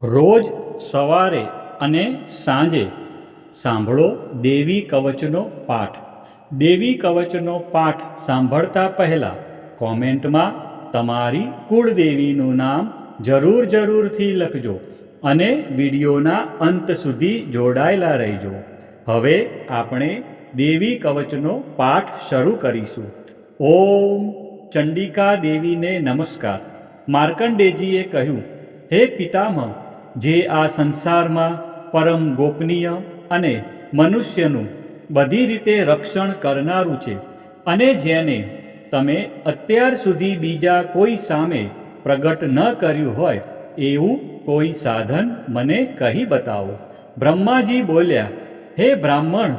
રોજ સવારે અને સાંજે સાંભળો દેવી કવચનો પાઠ. દેવી કવચનો પાઠ સાંભળતા પહેલાં કોમેન્ટમાં તમારી કુળદેવીનું નામ જરૂરથી લખજો અને વિડીયોના અંત સુધી જોડાયેલા રહેજો. હવે આપણે દેવી કવચનો પાઠ શરૂ કરીશું. ઓમ ચંડિકા દેવીને નમસ્કાર. માર્કંડેયજીએ કહ્યું, હે પિતામહ, જે આ સંસારમાં પરમ ગોપનીય અને મનુષ્યનું બધી રીતે રક્ષણ કરનારું છે અને જેને તમે અત્યાર સુધી બીજા કોઈ સામે પ્રગટ ન કર્યું હોય એવું કોઈ સાધન મને કહી બતાવો. બ્રહ્માજી બોલ્યા, હે બ્રાહ્મણ,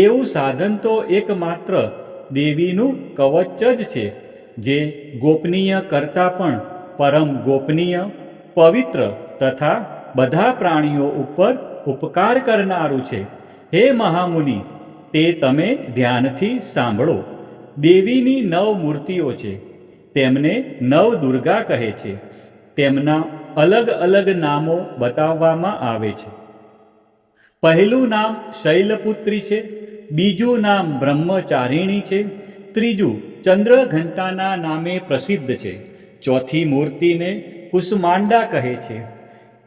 એવું સાધન તો એકમાત્ર દેવીનું કવચ જ છે, જે ગોપનીય કરતાં પણ પરમ ગોપનીય, પવિત્ર તથા બધા પ્રાણીઓ ઉપર ઉપકાર કરનારું છે. હે મહામુનિ, તે તમે ધ્યાનથી સાંભળો. દેવીની 9 મૂર્તિઓ છે. તેમને નવદુર્ગા કહે છે. તેમના અલગ અલગ નામો બતાવવામાં આવે છે. પહેલું નામ શૈલપુત્રી છે, બીજું નામ બ્રહ્મચારિણી છે, ત્રીજું ચંદ્રઘંટાના નામે પ્રસિદ્ધ છે, ચોથી મૂર્તિને કુષ્માંડા કહે છે,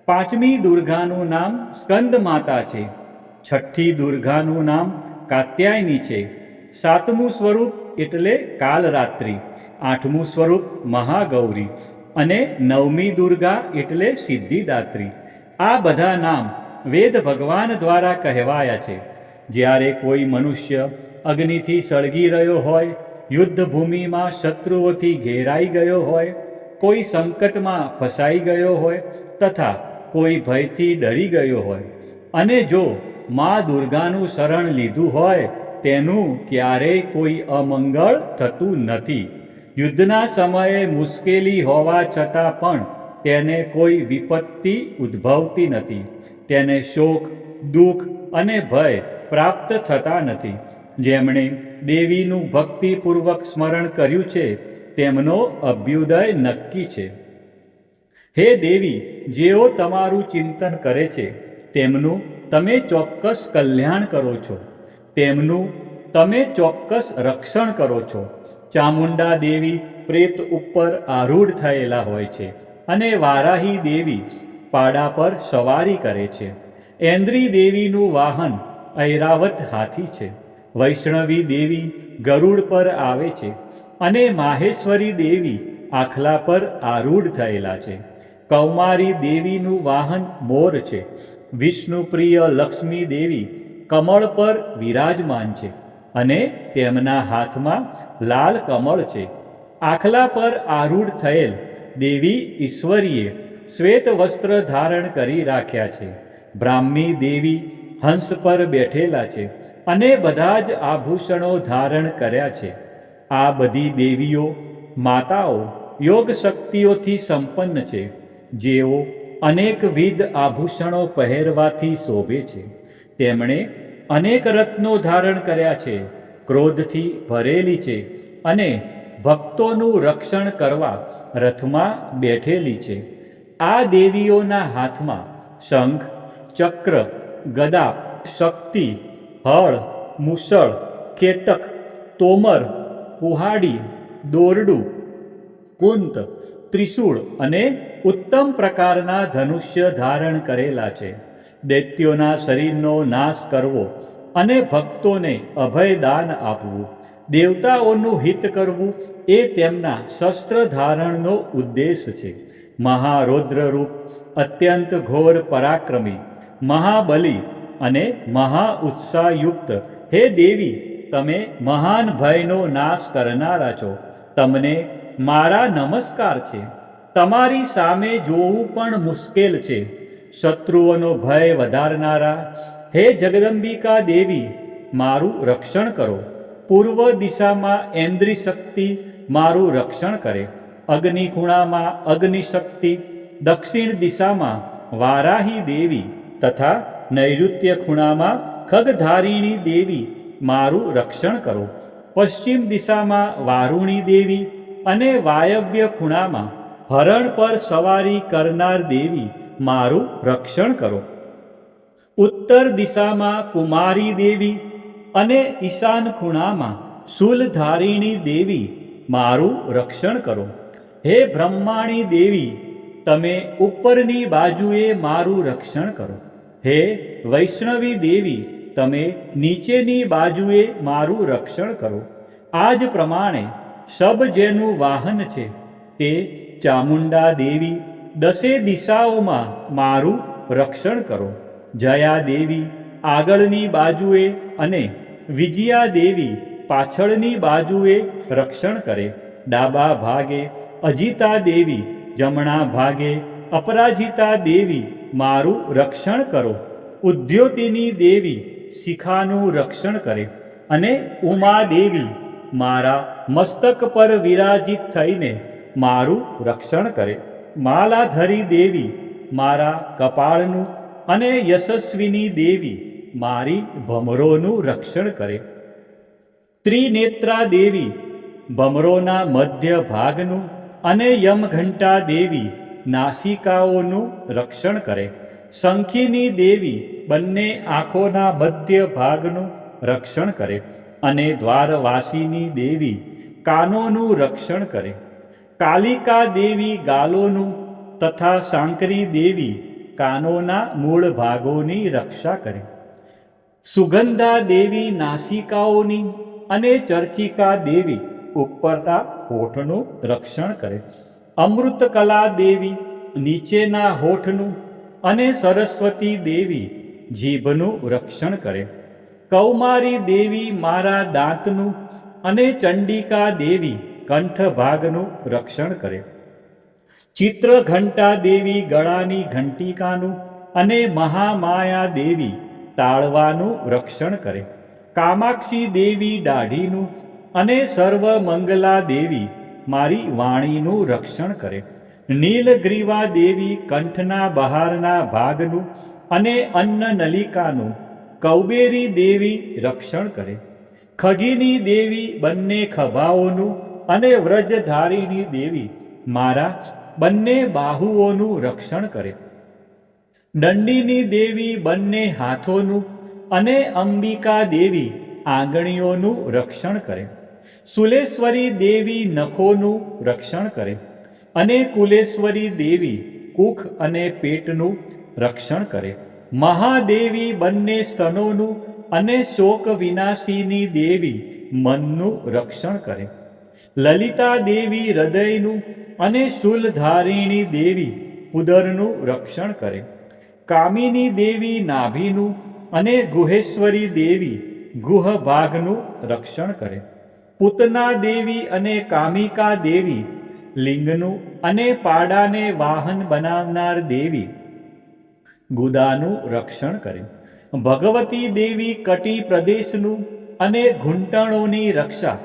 પાંચમી દુર્ગાનું નામ સ્કંદ માતા છે, છઠ્ઠી દુર્ગાનું નામ કાત્યાયની છે, સાતમું સ્વરૂપ એટલે કાલરાત્રિ, આઠમું સ્વરૂપ મહાગૌરી અને નવમી દુર્ગા એટલે સિદ્ધિદાત્રી. આ બધા નામ વેદ ભગવાન દ્વારા કહેવાયા છે. જ્યારે કોઈ મનુષ્ય અગ્નિથી સળગી રહ્યો હોય, યુદ્ધ ભૂમિમાં શત્રુઓથી ઘેરાઈ ગયો હોય, કોઈ સંકટમાં ફસાઈ ગયો હોય તથા કોઈ ભયથી ડરી ગયો હોય અને જો મા દુર્ગાનું શરણ લીધું હોય તેનું ક્યારેય કોઈ અમંગળ થતું નથી. યુદ્ધના સમયે મુશ્કેલી હોવા છતાં પણ તેને કોઈ વિપત્તિ ઉદ્ભવતી નથી. તેને શોક, દુઃખ અને ભય પ્રાપ્ત થતા નથી. જેમણે દેવીનું ભક્તિપૂર્વક સ્મરણ કર્યું છે તેમનો અભ્યુદય નક્કી છે. હે દેવી, જેઓ તમારું ચિંતન કરે છે તેમનું તમે ચોક્કસ કલ્યાણ કરો છો, તેમનું તમે ચોક્કસ રક્ષણ કરો છો. ચામુંડા દેવી પ્રેત ઉપર આરૂઢ થયેલા હોય છે અને વારાહી દેવી પાડા પર સવારી કરે છે. ઐન્દ્રી દેવીનું વાહન ઐરાવત હાથી છે. વૈષ્ણવી દેવી ગરુડ પર આવે છે અને માહેશ્વરી દેવી આખલા પર આરૂઢ થયેલા છે. કૌમારી દેવીનું વાહન મોર છે. વિષ્ણુપ્રિય લક્ષ્મી દેવી કમળ પર વિરાજમાન છે અને તેમના હાથમાં લાલ કમળ છે. આખલા પર આરૂઢ થયેલ દેવી ઈશ્વરીએ શ્વેત વસ્ત્ર ધારણ કરી રાખ્યા છે. બ્રાહ્મી દેવી હંસ પર બેઠેલા છે અને બધા જ આભૂષણો ધારણ કર્યા છે. આ બધી દેવીઓ માતાઓ યોગ શક્તિઓથી સંપન્ન છે, જેઓ અનેકવિધ આભૂષણો પહેરવાથી શોભે છે. તેમણે અનેક રત્નો ધારણ કર્યા છે, ક્રોધથી ભરેલી છે અને ભક્તોનું રક્ષણ કરવા રથમાં બેઠેલી છે. આ દેવીઓના હાથમાં શંખ, ચક્ર, ગદા, શક્તિ, હળ, મુસળ, કેટક, તોમર, કુહાડી, દોરડું, કુંત, ત્રિશૂળ અને ઉત્તમ પ્રકારના ધનુષ્ય ધારણ કરેલા છે. દૈત્યોના શરીરનો નાશ કરવો અને ભક્તોને અભયદાન આપવું, દેવતાઓનું હિત કરવું એ તેમના શસ્ત્ર ધારણનો ઉદ્દેશ છે. મહારૌદ્ર રૂપ, અત્યંત ઘોર પરાક્રમી, મહાબલી અને મહા ઉત્સાહયુક્ત હે દેવી, તમે મહાન ભયનો નાશ કરનારા છો. તમને મારા નમસ્કાર છે. તમારી સામે જોવું પણ મુશ્કેલ છે. શત્રુઓનો ભય વધારનારા હે જગદંબિકા દેવી, મારું રક્ષણ કરો. પૂર્વ દિશામાં ઐન્દ્રી શક્તિ મારું રક્ષણ કરે, અગ્નિ ખૂણામાં અગ્નિ શક્તિ, દક્ષિણ દિશામાં વારાહી દેવી તથા નૈઋત્ય ખૂણામાં ખગધારિણી દેવી મારું રક્ષણ કરો. પશ્ચિમ દિશામાં વારુણી દેવી અને વાયવ્ય ખૂણામાં હરણ પર સવારી કરનાર દેવી મારું રક્ષણ કરો. ઉત્તર દિશામાં કુમારી દેવી અને ઈશાન ખૂણામાં શૂલધારિણી દેવી મારું રક્ષણ કરો. હે બ્રહ્માણી દેવી, તમે ઉપરની બાજુએ મારું રક્ષણ કરો. હે વૈષ્ણવી દેવી, તમે નીચેની બાજુએ મારું રક્ષણ કરો. આ જ પ્રમાણે શબ જેનું વાહન છે તે ચામુંડા દેવી દસે દિશાઓમાં મારું રક્ષણ કરો. જયા દેવી આગળની બાજુએ અને વિજયા દેવી પાછળની બાજુએ રક્ષણ કરે. ડાબા ભાગે અજિતા દેવી, જમણા ભાગે અપરાજિતા દેવી મારું રક્ષણ કરો. ઉદ્યોતિની દેવી શિખાનું રક્ષણ કરે અને ઉમા દેવી મારા મસ્તક પર વિરાજિત થઈને મારું રક્ષણ કરે. માલાધરી દેવી મારા કપાળનું અને યશસ્વિની દેવી મારી ભમરોનું રક્ષણ કરે. ત્રિનેત્રા દેવી ભમરોના મધ્ય ભાગનું અને યમઘંટા દેવી નાસિકાઓનું રક્ષણ કરે. શંખીની દેવી બંને આંખોના મધ્ય ભાગનું રક્ષણ કરે અને દ્વારવાસીની દેવી કાનોનું રક્ષણ કરે. કાલિકા દેવી ગાલોનું તથા સાંકરી દેવી કાનોના મૂળ ભાગોની રક્ષા કરે. સુગંધા દેવી નાસિકાઓની અને ચર્ચિકા દેવી ઉપરના હોઠનું રક્ષણ કરે. અમૃતકલા દેવી નીચેના હોઠનું અને સરસ્વતી દેવી જીભનું રક્ષણ કરે. કૌમારી દેવી મારા દાંતનું અને ચંડિકા દેવી કંઠ ભાગનું રક્ષણ કરે. ચિત્રઘંટા દેવી ગળાની ઘંટિકાનું અને મહામાયા દેવી તાળવાનું રક્ષણ કરે. કામાક્ષી દેવી દાઢીનું અને સર્વમંગલા દેવી મારી વાણીનું રક્ષણ કરે. નીલગ્રીવા દેવી કંઠના બહારના ભાગનું અને અન્નનલિકાનું કૌબેરી દેવી રક્ષણ કરે. ખગીની દેવી બંને ખભાઓનું અને વ્રજધારિણી દેવી મારા બંને બાહુઓનું રક્ષણ કરે. દંડીની દેવી બંને હાથોનું અને અંબિકા દેવી આંગળીઓનું રક્ષણ કરે. સુલેશ્વરી દેવી નખોનું રક્ષણ કરે અને કુલેશ્વરી દેવી કુખ અને પેટનું રક્ષણ કરે. મહાદેવી બંને સ્તનોનું અને શોક વિનાશીની દેવી મનનું રક્ષણ કરે. લલિતા દેવી હૃદયનું અને શૂલધારિણી દેવી ઉદરનું રક્ષણ કરે. કામિની દેવી નાભીનું અને ગુહેશ્વરી દેવી ગુહ ભાગનું રક્ષણ કરે. પૂતના દેવી અને કામિકા દેવી લિંગનું અને પાડાને વાહન બનાવનાર દેવી ગુદાનું રક્ષણ કરે. ભગવતી દેવી કટી પ્રદેશનું અને ઘૂંટણોની રક્ષા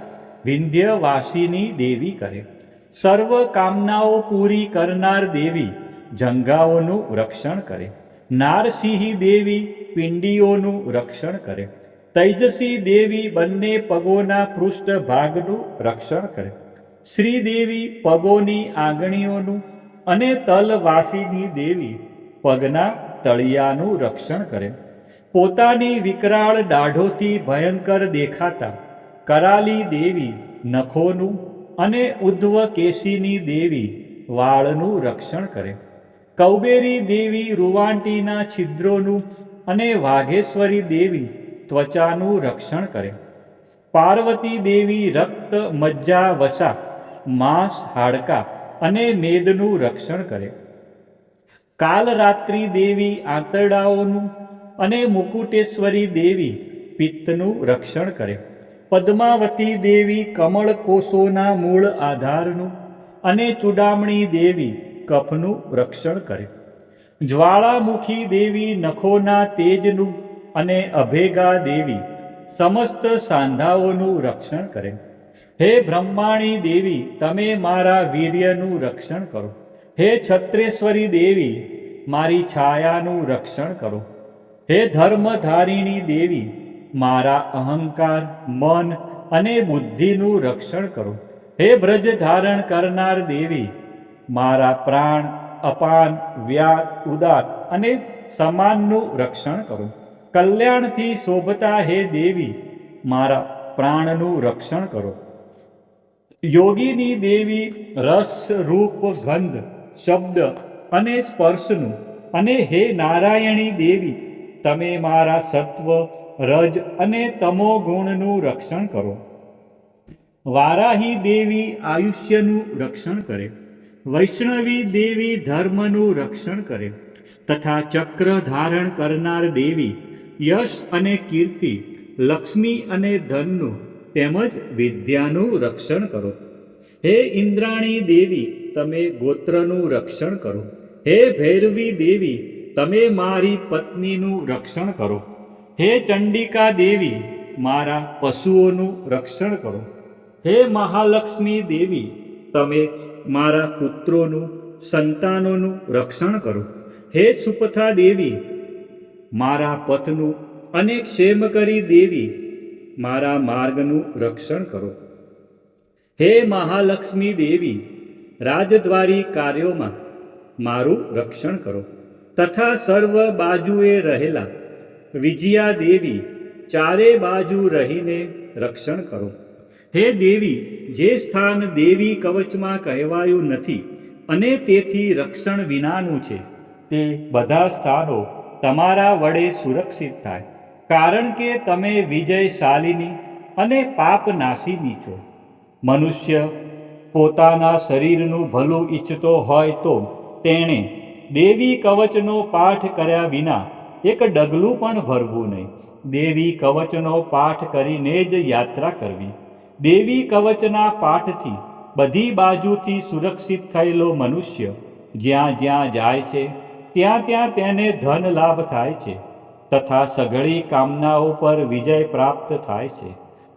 વિંધ્યવાસીની દેવી કરે. સર્વ કામનાઓ પૂરી કરનાર દેવી જંઘાઓનું રક્ષણ કરે. નારસિંહી દેવી પિંડીઓનું રક્ષણ કરે. તૈજસી દેવી બંને પગોના પૃષ્ઠ ભાગનું રક્ષણ કરે. શ્રીદેવી પગોની આંગળીઓનું અને તલવાસીની દેવી પગના તળિયાનું રક્ષણ કરે. પોતાની વિકરાળ દાઢોથી ભયંકર દેખાતા કરાલી દેવી નખોનું અને ઉદ્ધવ કેશીની દેવી વાળનું રક્ષણ કરે. કૌબેરી દેવી રૂવાંટીના છિદ્રોનું અને વાઘેશ્વરી દેવી ત્વચાનું રક્ષણ કરે. પાર્વતી દેવી રક્ત, મજ્જા, વસા, માંસ, હાડકા અને મેદનું રક્ષણ કરે. કાલરાત્રિ દેવી આંતરડાઓનું અને મુકુટેશ્વરી દેવી પિત્તનું રક્ષણ કરે. પદ્માવતી દેવી કમળ કોષોના મૂળ આધારનું અને ચૂડામણી દેવી કફનું રક્ષણ કરે. જ્વાળામુખી દેવી નખોના તેજનું અને અભેગા દેવી સમસ્ત સાંધાઓનું રક્ષણ કરે. હે બ્રહ્માણી દેવી, તમે મારા વીર્યનું રક્ષણ કરો. હે છત્રેશ્વરી દેવી, મારી છાયાનું રક્ષણ કરો. હે ધર્મધારિણી દેવી, મારા અહંકાર, મન અને બુદ્ધિનું રક્ષણ કરો. હે બ્રજ ધારણ કરનાર દેવી, મારા પ્રાણ અપાન, વ્યાન, ઉદાન અને સમાનનું રક્ષણ કરો. કલ્યાણથી શોભતા હે દેવી, મારા પ્રાણનું રક્ષણ કરો. યોગીની દેવી રસ, રૂપ, ગંધ, શબ્દ અને સ્પર્શનું, અને હે નારાયણી દેવી, તમે મારા સત્વ, રજ અને તમો ગુણનું રક્ષણ કરો. વારાહી દેવી આયુષ્યનું રક્ષણ કરે. વૈષ્ણવી દેવી ધર્મનું રક્ષણ કરે. તથા ચક્ર ધારણ કરનાર દેવી યશ અને કીર્તિ, લક્ષ્મી અને ધનનું તેમજ વિદ્યાનું રક્ષણ કરો. હે ઇન્દ્રાણી દેવી, તમે ગોત્રનું રક્ષણ કરો. હે ભૈરવી દેવી, તમે મારી પત્નીનું રક્ષણ કરો. હે ચંડિકા દેવી, મારા પશુઓનું રક્ષણ કરો. હે મહાલક્ષ્મી દેવી, તમે મારા પુત્રોનું, સંતાનોનું રક્ષણ કરો. હે સુપથા દેવી, મારા પથનું, અને ક્ષેમકરી દેવી, મારા માર્ગનું રક્ષણ કરો. હે મહાલક્ષ્મી દેવી, રાજદ્વારી કાર્યોમાં મારું રક્ષણ કરો. તથા સર્વ બાજુએ રહેલા વિજયા દેવી, ચારે બાજુ રહીને રક્ષણ કરો. હે દેવી, જે સ્થાન દેવી કવચમાં કહેવાયું નથી અને તેથી રક્ષણ વિનાનું છે, તે બધા સ્થાનો તમારા વડે સુરક્ષિત થાય, કારણ કે તમે વિજયશાલિની અને પાપનાશીની છો. મનુષ્ય પોતાના શરીરનું ભલું ઈચ્છતો હોય તો તેણે દેવી કવચનો પાઠ કર્યા વિના એક ડગલું પણ ભરવું નહીં. દેવી કવચનો પાઠ કરીને જ યાત્રા કરવી. દેવી કવચના પાઠથી બધી બાજુથી સુરક્ષિત થયેલો મનુષ્ય જ્યાં જ્યાં જાય છે ત્યાં ત્યાં તેને ધન લાભ થાય છે તથા સઘળી કામનાઓ પર વિજય પ્રાપ્ત થાય છે.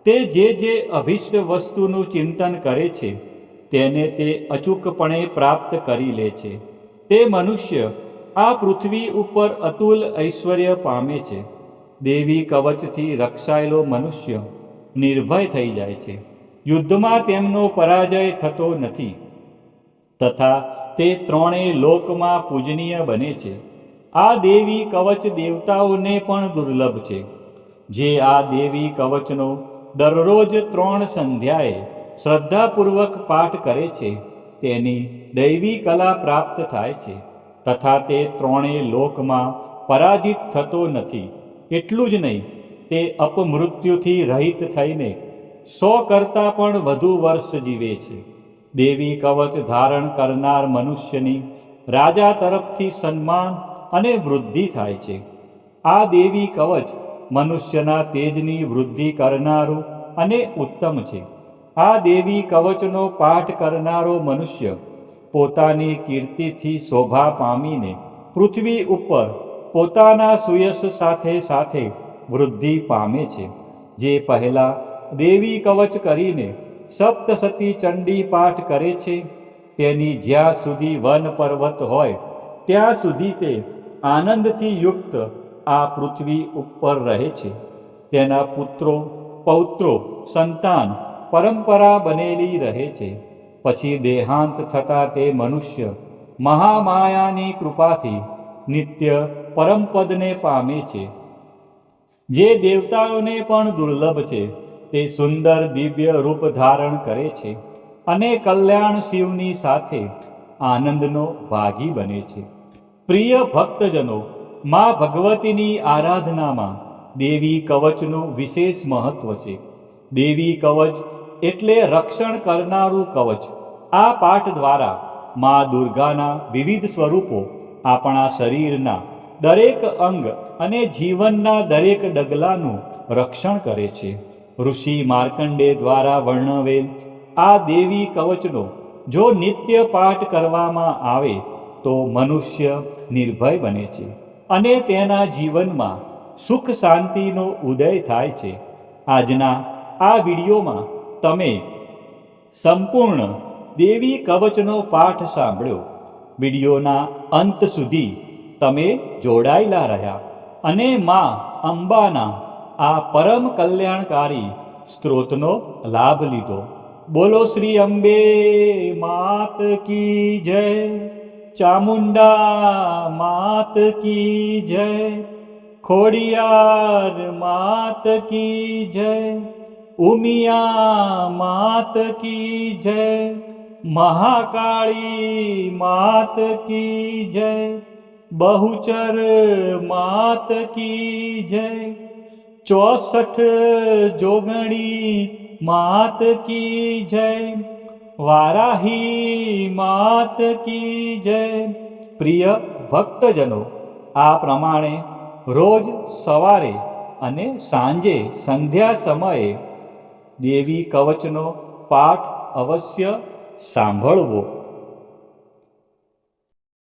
તે જે અભિષ્ટ વસ્તુનું ચિંતન કરે છે તેને તે અચૂકપણે પ્રાપ્ત કરી લે છે. તે મનુષ્ય આ પૃથ્વી ઉપર અતુલ ઐશ્વર્ય પામે છે. દેવી કવચથી રક્ષાયેલો મનુષ્ય નિર્ભય થઈ જાય છે. યુદ્ધમાં તેમનો પરાજય થતો નથી તથા તે ત્રણેય લોકમાં પૂજનીય બને છે. આ દેવી કવચ દેવતાઓને પણ દુર્લભ છે. જે આ દેવી કવચનો દરરોજ 3 સંધ્યાએ શ્રદ્ધાપૂર્વક પાઠ કરે છે તેની દૈવી કલા પ્રાપ્ત થાય છે તથા તે ત્રણેય લોકમાં પરાજિત થતો નથી. એટલું જ નહીં, તે અપમૃત્યુથી રહિત થઈને 100 કરતાં પણ વધુ વર્ષ જીવે છે. દેવી કવચ ધારણ કરનાર મનુષ્યની રાજા તરફથી સન્માન અને વૃદ્ધિ થાય છે. આ દેવી કવચ મનુષ્યના તેજની વૃદ્ધિ કરનારું અને ઉત્તમ છે. આ દેવી કવચનો પાઠ કરનારો મનુષ્ય પોતાની કીર્તિથી શોભા પામીને પૃથ્વી ઉપર પોતાના સુયશ સાથે સાથે વૃદ્ધિ પામે છે. જે પહેલાં દેવી કવચ કરીને સપ્તસતી ચંડી પાઠ કરે છે તેની જ્યાં સુધી વન પર્વત હોય ત્યાં સુધી તે આનંદથી યુક્ત આ પૃથ્વી ઉપર રહે છે. તેના પુત્રો, પૌત્રો, સંતાન પરંપરા બનેલી રહે છે. પછી દેહાંત થતાં તે મનુષ્ય મહામાયાની કૃપાથી નિત્ય પરમપદને પામે છે. જે દેવતાઓને પણ દુર્લભ છે તે સુંદર દિવ્ય રૂપ ધારણ કરે છે અને કલ્યાણ શિવની સાથે આનંદનો ભાગી બને છે. પ્રિય ભક્તજનો, મા ભગવતીની આરાધનામાં દેવી કવચનું વિશેષ મહત્વ છે. દેવી કવચ એટલે રક્ષણ કરનારું કવચ. આ પાઠ દ્વારા મા દુર્ગાના વિવિધ સ્વરૂપો આપણા શરીરના દરેક અંગ અને જીવનના દરેક ડગલાનું રક્ષણ કરે છે. ઋષિ માર્કંડે દ્વારા વર્ણવેલ આ દેવી કવચનો જો નિત્ય પાઠ કરવામાં આવે તો મનુષ્ય નિર્ભય બને છે અને તેના જીવનમાં સુખ શાંતિનો ઉદય થાય છે. આજના આ વિડીયોમાં તમે સંપૂર્ણ દેવી કવચનો પાઠ સાંભળ્યો. વિડીયોના અંત સુધી તમે જોડાયેલા રહ્યા અને મા અંબાના આ પરમ કલ્યાણકારી સ્ત્રોતનો લાભ લીધો. બોલો શ્રી અંબે માત કી જય. ચામુંડા માત કી જય, ખોડિયાર માત કી જય, ઉમિયા માત કી જય, મહાકાળી માત કી જય, બહુચર માત કી જય, 64 જોગણી માત કી જય, વારાહી માત કી જય. પ્રિય ભક્તજનો, આ પ્રમાણે રોજ સવારે અને સાંજે સંધ્યા સમયે દેવી કવચનો પાઠ અવશ્ય સાંભળવો.